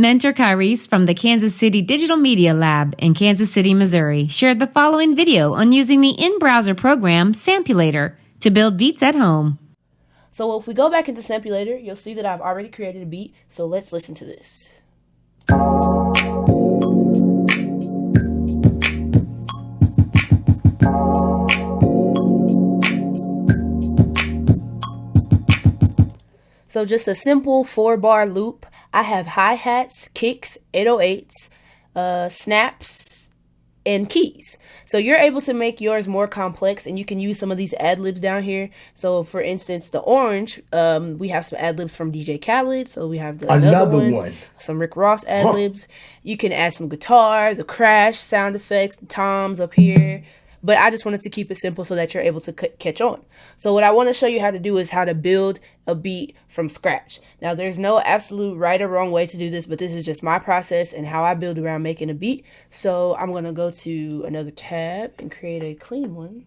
Mentor Kyrese from the Kansas City Digital Media Lab in Kansas City, Missouri, shared the following video on using the in-browser program Sampulator to build beats at home. So if we go back into Sampulator, you'll see that I've already created a beat. So let's listen to this. So just a simple 4-bar loop. I have hi-hats, kicks, 808s, snaps, and keys. So you're able to make yours more complex, and you can use some of these ad-libs down here. So for instance, the orange, we have some ad-libs from DJ Khaled. So we have another one, some Rick Ross ad-libs. You can add some guitar, the crash, sound effects, the toms up here. But I just wanted to keep it simple so that you're able to catch on. So what I want to show you how to do is how to build a beat from scratch. Now, there's no absolute right or wrong way to do this, but this is just my process and how I build around making a beat. So I'm going to go to another tab and create a clean one.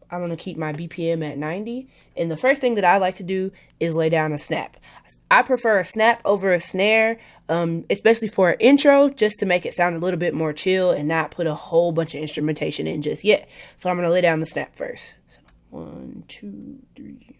I'm going to keep my BPM at 90. And the first thing that I like to do is lay down a snap. I prefer a snap over a snare, especially for an intro, just to make it sound a little bit more chill and not put a whole bunch of instrumentation in just yet. So I'm going to lay down the snap first. So 1, 2, 3.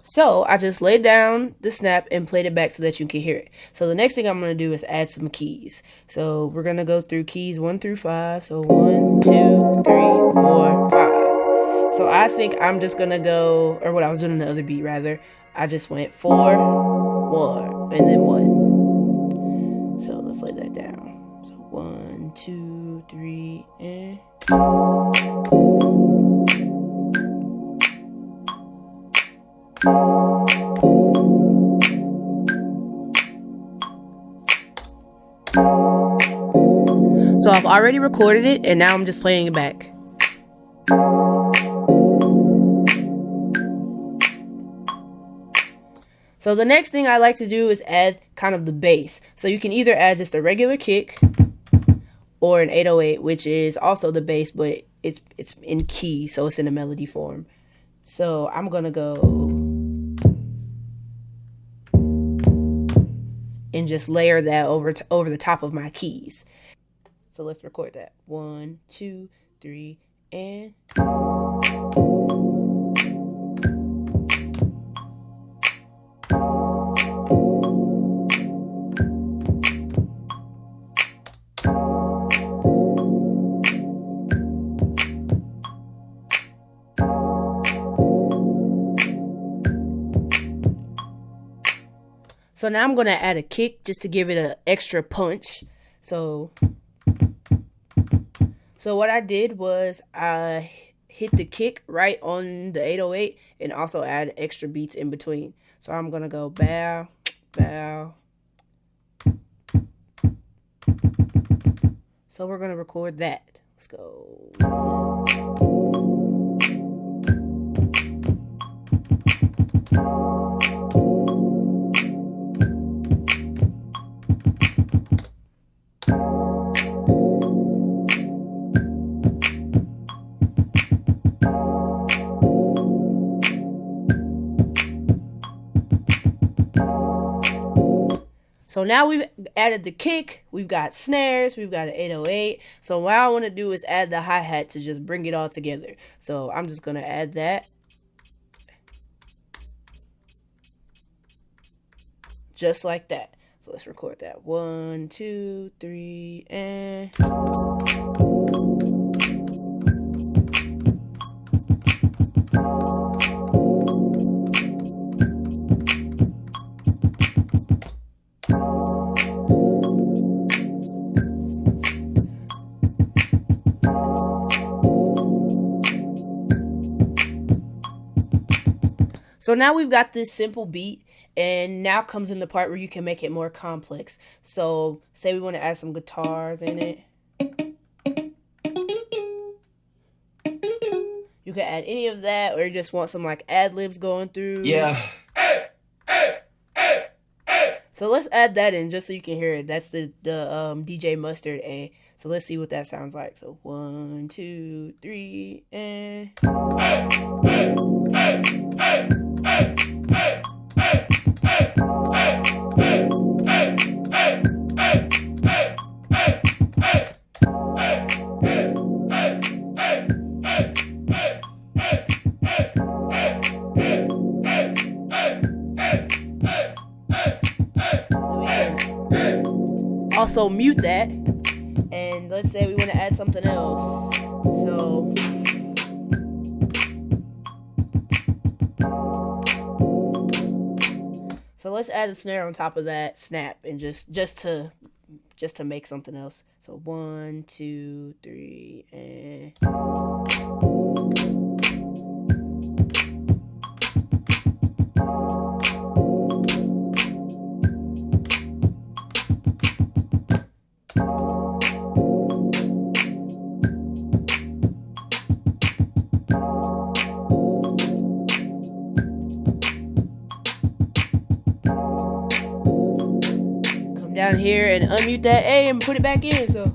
So I just laid down the snap and played it back so that you can hear it. So the next thing I'm going to do is add some keys. So we're going to go through keys 1 through 5. So 1, 2, 3, 4, 5. So I think I'm just going to go, or what I was doing in the other beat rather, I just went 4, 1, and then 1. So let's lay that down. So 1, 2, 3, and... So I've already recorded it, and now I'm just playing it back. So the next thing I like to do is add kind of the bass. So you can either add just a regular kick or an 808, which is also the bass, but it's in key, so it's in a melody form. So I'm gonna go and just layer that over the top of my keys. So let's record that. 1, 2, 3, and... So now I'm going to add a kick just to give it an extra punch. So what I did was I hit the kick right on the 808 and also add extra beats in between. So I'm going to go bow, bow. So we're going to record that. Let's go. So now we've added the kick, we've got snares, we've got an 808. So what I want to do is add the hi-hat to just bring it all together. So I'm just going to add that. Just like that. So let's record that. 1, 2, 3, and... So now we've got this simple beat, and now comes in the part where you can make it more complex. So say we want to add some guitars in it. You can add any of that, or you just want some like ad libs going through. Yeah. So let's add that in just so you can hear it. That's the DJ Mustard A. So let's see what that sounds like. So 1, 2, 3, and. Also mute that, and let's say we want to add something else. So let's add a snare on top of that snap, and just to make something else. So 1, 2, 3, and. Down here and unmute that A and put it back in. So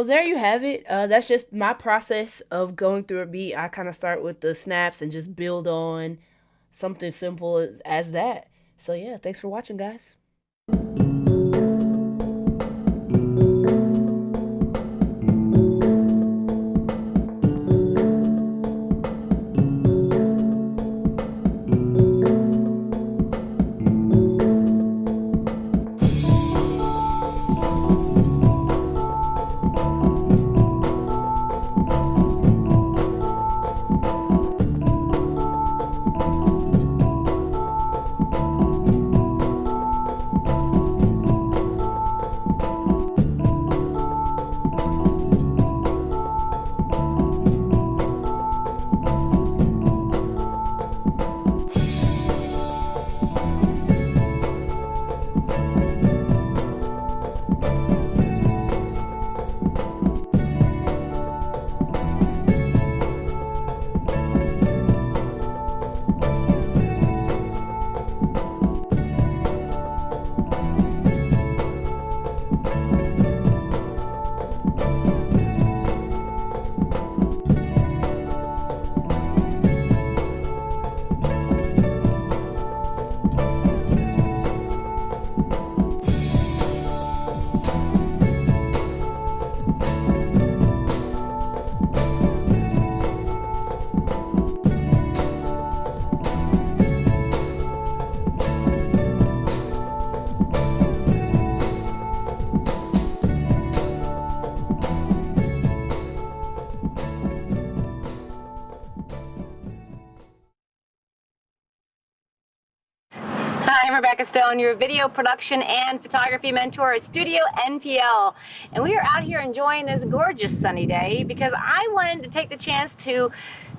there you have it. That's just my process of going through a beat. I kind of start with the snaps and just build on something simple as that. So yeah, thanks for watching, guys. Hi, I'm Rebecca Stone, your video production and photography mentor at Studio NPL. And we are out here enjoying this gorgeous sunny day because I wanted to take the chance to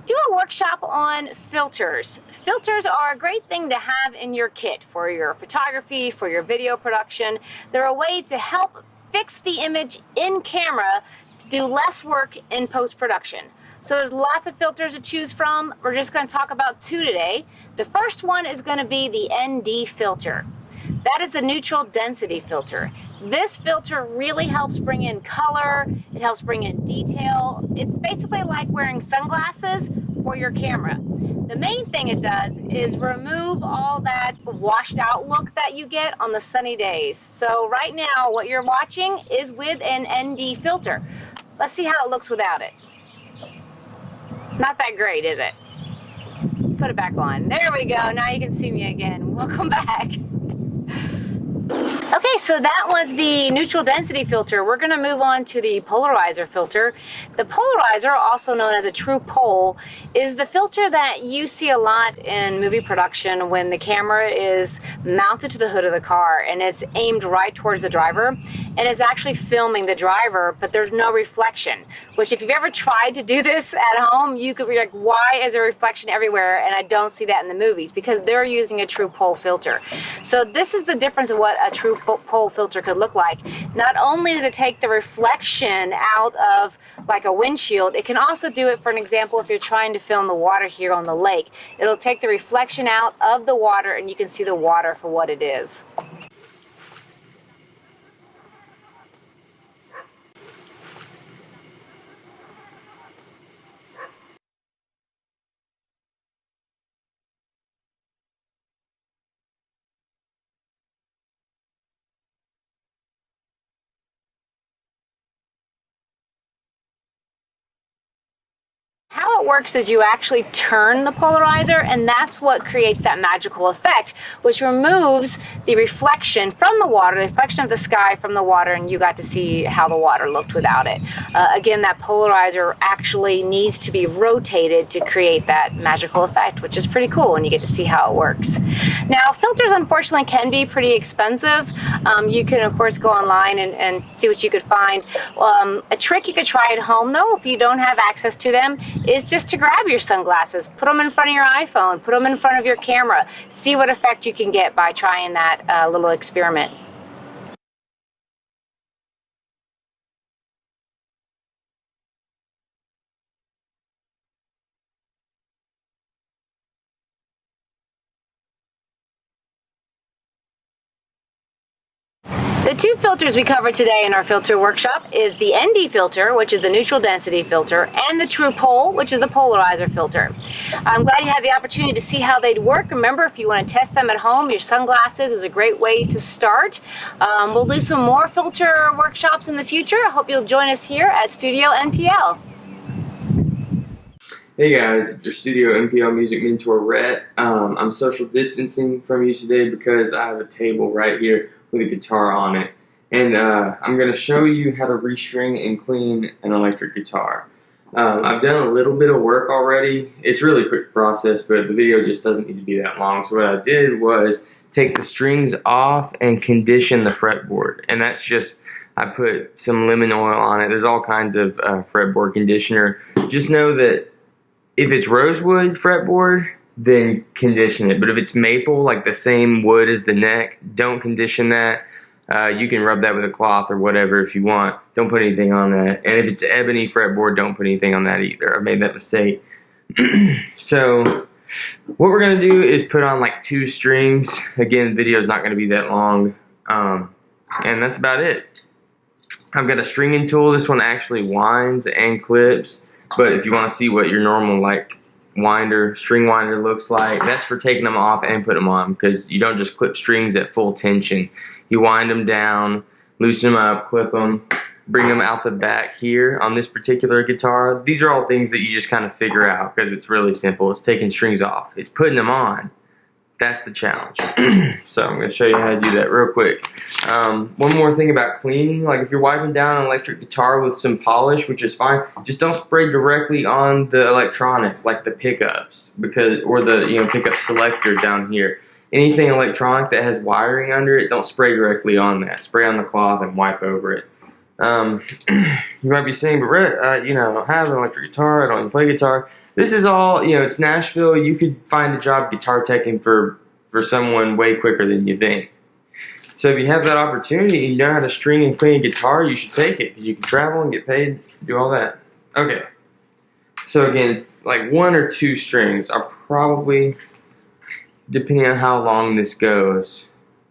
do a workshop on filters. Filters are a great thing to have in your kit for your photography, for your video production. They're a way to help fix the image in camera to do less work in post-production. So there's lots of filters to choose from. We're just going to talk about two today. The first one is going to be the ND filter. That is a neutral density filter. This filter really helps bring in color, it helps bring in detail. It's basically like wearing sunglasses for your camera. The main thing it does is remove all that washed out look that you get on the sunny days. So right now what you're watching is with an ND filter. Let's see how it looks without it. Not that great, is it? Let's put it back on. There we go. Now you can see me again. Welcome back. Okay, so that was the neutral density filter. We're going to move on to the polarizer filter. The polarizer, also known as a true pole, is the filter that you see a lot in movie production when the camera is mounted to the hood of the car and it's aimed right towards the driver, and it's actually filming the driver, but there's no reflection. Which, if you've ever tried to do this at home, you could be like, why is there reflection everywhere and I don't see that in the movies? Because they're using a true pole filter. So this is the difference of what a true pole filter could look like. Not only does it take the reflection out of like a windshield, it can also do it, for an example, if you're trying to film the water here on the lake. It'll take the reflection out of the water and you can see the water for what it is. How it works is you actually turn the polarizer, and that's what creates that magical effect, which removes the reflection from the water, the reflection of the sky from the water, and you got to see how the water looked without it. Again, that polarizer actually needs to be rotated to create that magical effect, which is pretty cool, and you get to see how it works. Now, filters unfortunately can be pretty expensive. You can, of course, go online and see what you could find. A trick you could try at home, though, if you don't have access to them, is just to grab your sunglasses, put them in front of your iPhone, put them in front of your camera, see what effect you can get by trying that little experiment. The two filters we covered today in our filter workshop is the ND filter, which is the neutral density filter, and the true pole, which is the polarizer filter. I'm glad you had the opportunity to see how they'd work. Remember, if you want to test them at home, your sunglasses is a great way to start. We'll do some more filter workshops in the future. I hope you'll join us here at Studio NPL. Hey guys, your Studio NPL music mentor Rhett. I'm social distancing from you today because I have a table right here with a guitar on it. And I'm going to show you how to restring and clean an electric guitar. I've done a little bit of work already. It's really a quick process, but the video just doesn't need to be that long. So what I did was take the strings off and condition the fretboard. And that's just, I put some lemon oil on it. There's all kinds of fretboard conditioner. Just know that if it's rosewood fretboard, then condition it. But if it's maple, like the same wood as the neck, don't condition that. You can rub that with a cloth or whatever if you want. Don't put anything on that. And if it's ebony fretboard, don't put anything on that either. I made that mistake. So what we're going to do is put on like 2 strings. Again, the video is not going to be that long. And that's about it. I've got a stringing tool. This one actually winds and clips. But if you want to see what your normal like string winder looks like, that's for taking them off and putting them on, because you don't just clip strings at full tension. You wind them down, loosen them up, clip them, bring them out the back here on this particular guitar. These are all things that you just kind of figure out because it's really simple. It's taking strings off. It's putting them on. That's the challenge. So I'm going to show you how to do that real quick. One more thing about cleaning, like if you're wiping down an electric guitar with some polish, which is fine, just don't spray directly on the electronics, like the pickups, or the pickup selector down here. Anything electronic that has wiring under it, don't spray directly on that. Spray on the cloth and wipe over it. You might be saying, but Rhett, I don't have an electric guitar, I don't even play guitar. This is all, it's Nashville. You could find a job guitar teching for someone way quicker than you think. So if you have that opportunity and you know how to string and clean a guitar, you should take it, because you can travel and get paid to do all that. Okay. So again, like 1 or 2 strings. I'll probably, depending on how long this goes,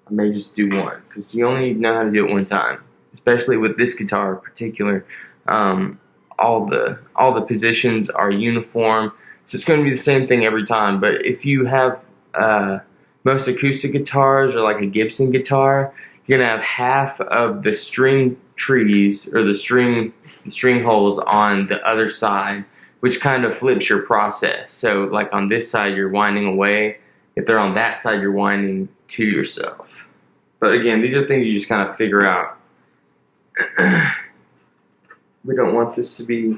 I may just do 1, because you only know how to do it 1 time. Especially with this guitar in particular, all the positions are uniform, so it's going to be the same thing every time. But if you have most acoustic guitars or like a Gibson guitar, you're going to have half of the string trees or the string holes on the other side, which kind of flips your process. So like on this side you're winding away, if they're on that side you're winding to yourself. But again, these are things you just kind of figure out. We don't want this to be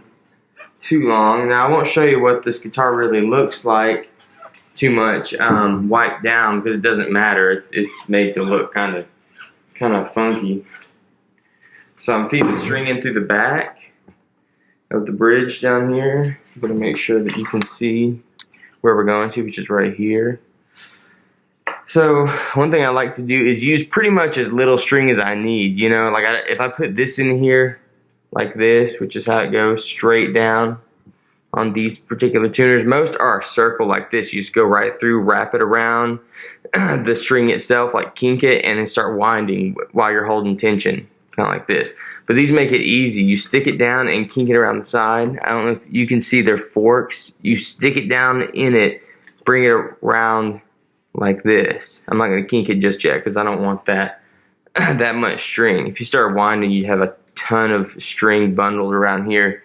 too long. Now I won't show you what this guitar really looks like too much wiped down because it doesn't matter. It's made to look kind of funky. So I'm feeding the string in through the back of the bridge down here. I'm going to make sure that you can see where we're going to, which is right here. So one thing I like to do is use pretty much as little string as I need. You know, like if I put this in here like this, which is how it goes straight down on these particular tuners. Most are a circle like this. You just go right through, wrap it around the string itself, like kink it, and then start winding while you're holding tension, kind of like this. But these make it easy. You stick it down and kink it around the side. I don't know if you can see their forks. You stick it down in it, bring it around like this. I'm not going to kink it just yet because I don't want that that much string. If you start winding, you have a ton of string bundled around here.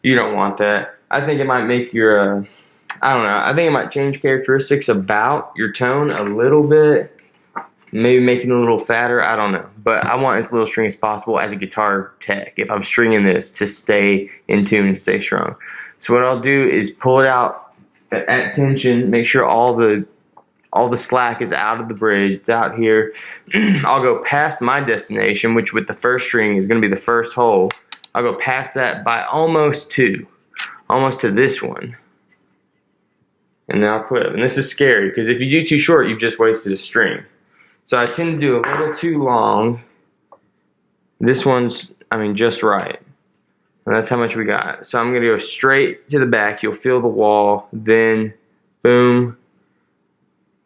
You don't want that. I think it might make your, I don't know, I think it might change characteristics about your tone a little bit. Maybe making it a little fatter, I don't know. But I want as little string as possible as a guitar tech, if I'm stringing this, to stay in tune and stay strong. So what I'll do is pull it out at tension, make sure all the slack is out of the bridge, it's out here. I'll go past my destination, which with the first string is going to be the first hole. I'll go past that by almost to this one. And then I'll quit. And this is scary because if you do too short, you've just wasted a string. So I tend to do a little too long. This one's, I mean, just right. And that's how much we got. So I'm going to go straight to the back. You'll feel the wall. Then, boom.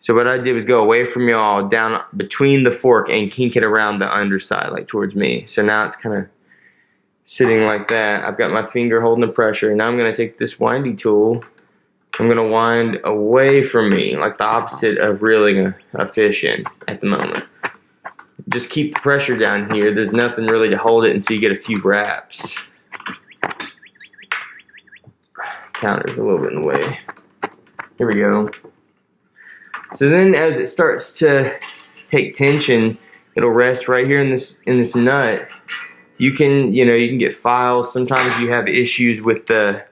So what I did was go away from y'all, down between the fork, and kink it around the underside, like towards me. So now it's kind of sitting like that. I've got my finger holding the pressure. Now I'm going to take this windy tool. I'm going to wind away from me, like the opposite of reeling a fish in at the moment. Just keep the pressure down here. There's nothing really to hold it until you get a few wraps. Counter's a little bit in the way. Here we go. So then as it starts to take tension, it'll rest right here in this nut. You can get files. Sometimes you have issues with the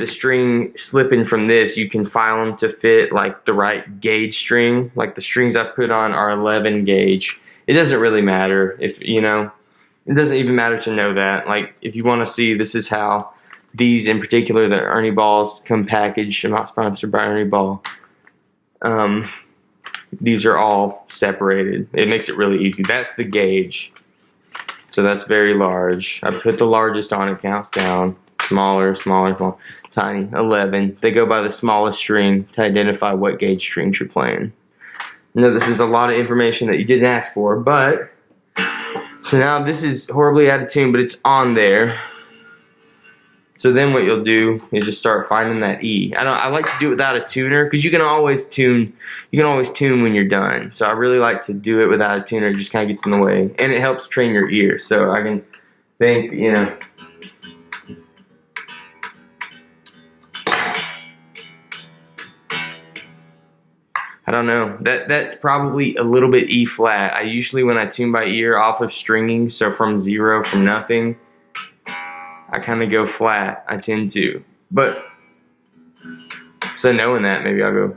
string slipping from this. You can file them to fit like the right gauge string. Like the strings I put on are 11 gauge. It doesn't really matter if, it doesn't even matter to know that. Like if you want to see, this is how these in particular, the Ernie balls, come packaged. I'm not sponsored by Ernie Ball. These are all separated. It makes it really easy. That's the gauge. So that's very large. I put the largest on, it counts down. Smaller, smaller, smaller, tiny, 11. They go by the smallest string to identify what gauge strings you're playing. Now this is a lot of information that you didn't ask for, but so now this is horribly out of tune, but it's on there. So then what you'll do is just start finding that E. I like to do it without a tuner because you can always tune when you're done. So I really like to do it without a tuner. It just kind of gets in the way, and it helps train your ear. So I can think, I don't know. That's probably a little bit E flat. I usually, when I tune by ear off of stringing, so from zero, from nothing, I kind of go flat. I tend to. But, so knowing that, maybe I'll go.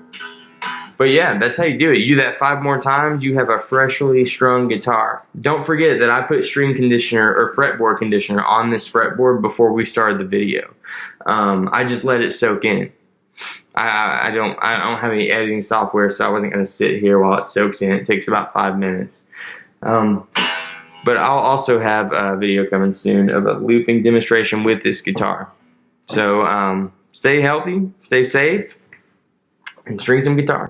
But yeah, that's how you do it. You do that 5 more times, you have a freshly strung guitar. Don't forget that I put string conditioner or fretboard conditioner on this fretboard before we started the video. I just let it soak in. I don't have any editing software, so I wasn't going to sit here while it soaks in. It takes about 5 minutes. But I'll also have a video coming soon of a looping demonstration with this guitar. So stay healthy, stay safe, and string some guitar.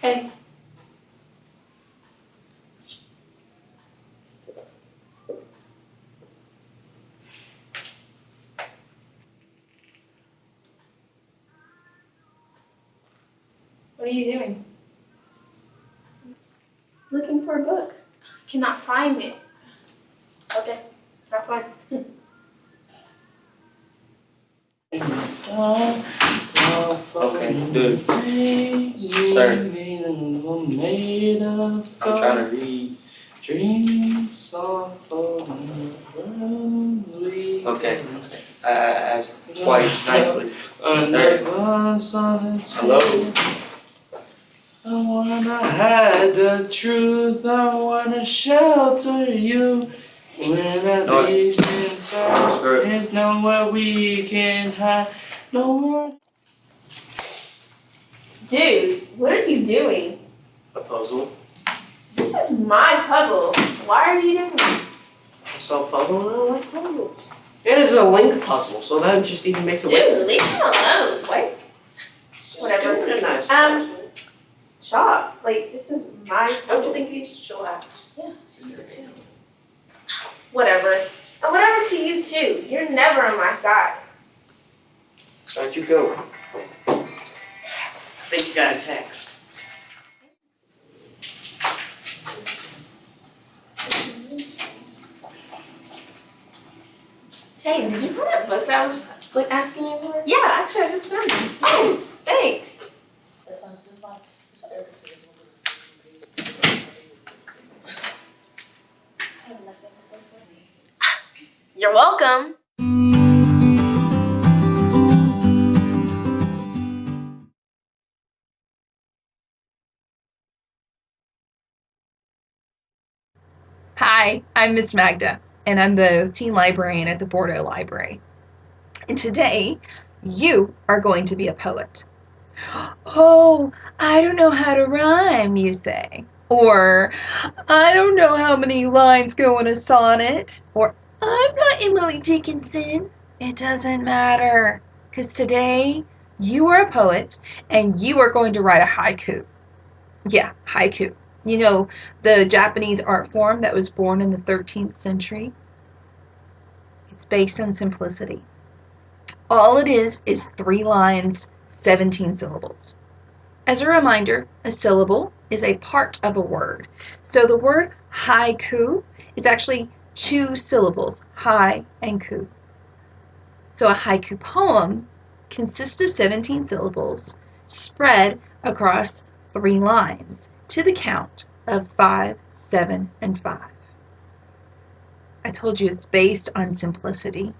Hey. What are you doing? looking for a book. Cannot find it. Okay, have fun. Okay, dude. Sir. I'm trying to read. Dreams of Okay. I asked twice nicely. Hello? I wanna hide the truth, I wanna shelter you. When at least in time, there's nowhere we can hide. Nowhere. Dude, what are you doing? A puzzle. This is my puzzle. Why are you doing this? I saw a puzzle and I don't like puzzles. It is a link puzzle, so that just even makes it Dude, leave me alone. What? Just Whatever. doing a nice puzzle. Stop. Like, this is my Don't puzzle. you think you need to chillax? Yeah, just too. Whatever. And whatever to you too. You're never on my side. Where'd you go? I think you got a text. Hey, did you find that book that I was like asking you for? Yeah, actually I just found it. Oh, thanks. You're welcome. Hi, I'm Miss Magda, and I'm the teen librarian at the Bordeaux Library. And today, you are going to be a poet. Oh, I don't know how to rhyme, you say. Or, I don't know how many lines go in a sonnet. Or, I'm not Emily Dickinson. It doesn't matter, because today, you are a poet, and you are going to write a haiku. Yeah, haiku. You know, the Japanese art form that was born in the 13th century. It's based on simplicity. All it is 3 lines, 17 syllables. As a reminder, a syllable is a part of a word. So the word haiku is actually 2 syllables, hai and ku. So a haiku poem consists of 17 syllables spread across 3 lines to the count of 5, 7, and 5. I told you it's based on simplicity.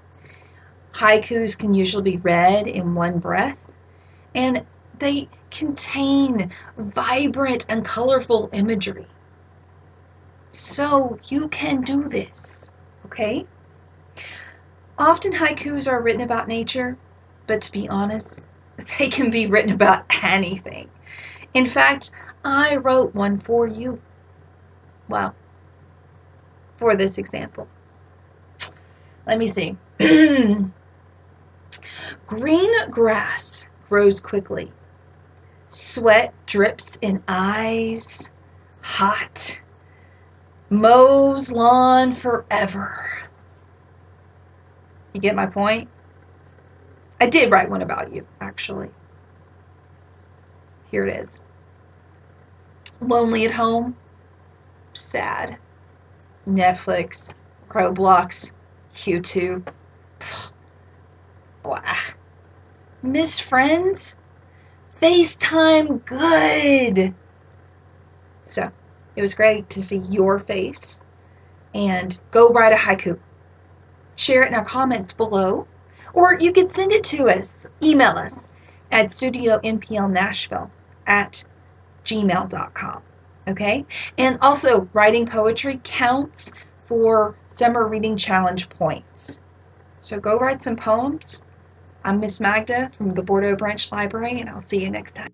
Haikus can usually be read in one breath, and they contain vibrant and colorful imagery. So you can do this, okay? Often haikus are written about nature, but to be honest, they can be written about anything. In fact, I wrote one for you. Well, for this example. Let me see. Green grass grows quickly. Sweat drips in eyes. Hot. Mows lawn forever. You get my point? I did write one about you, actually. Here it is. Lonely at home. Sad. Netflix. Roblox. YouTube. Blah. Miss friends? FaceTime good. So, it was great to see your face. And go write a haiku. Share it in our comments below. Or you could send it to us. Email us at Studio NPL Nashville at gmail.com. Okay? And also, writing poetry counts for Summer Reading Challenge points. So go write some poems. I'm Miss Magda from the Bordeaux Branch Library, and I'll see you next time.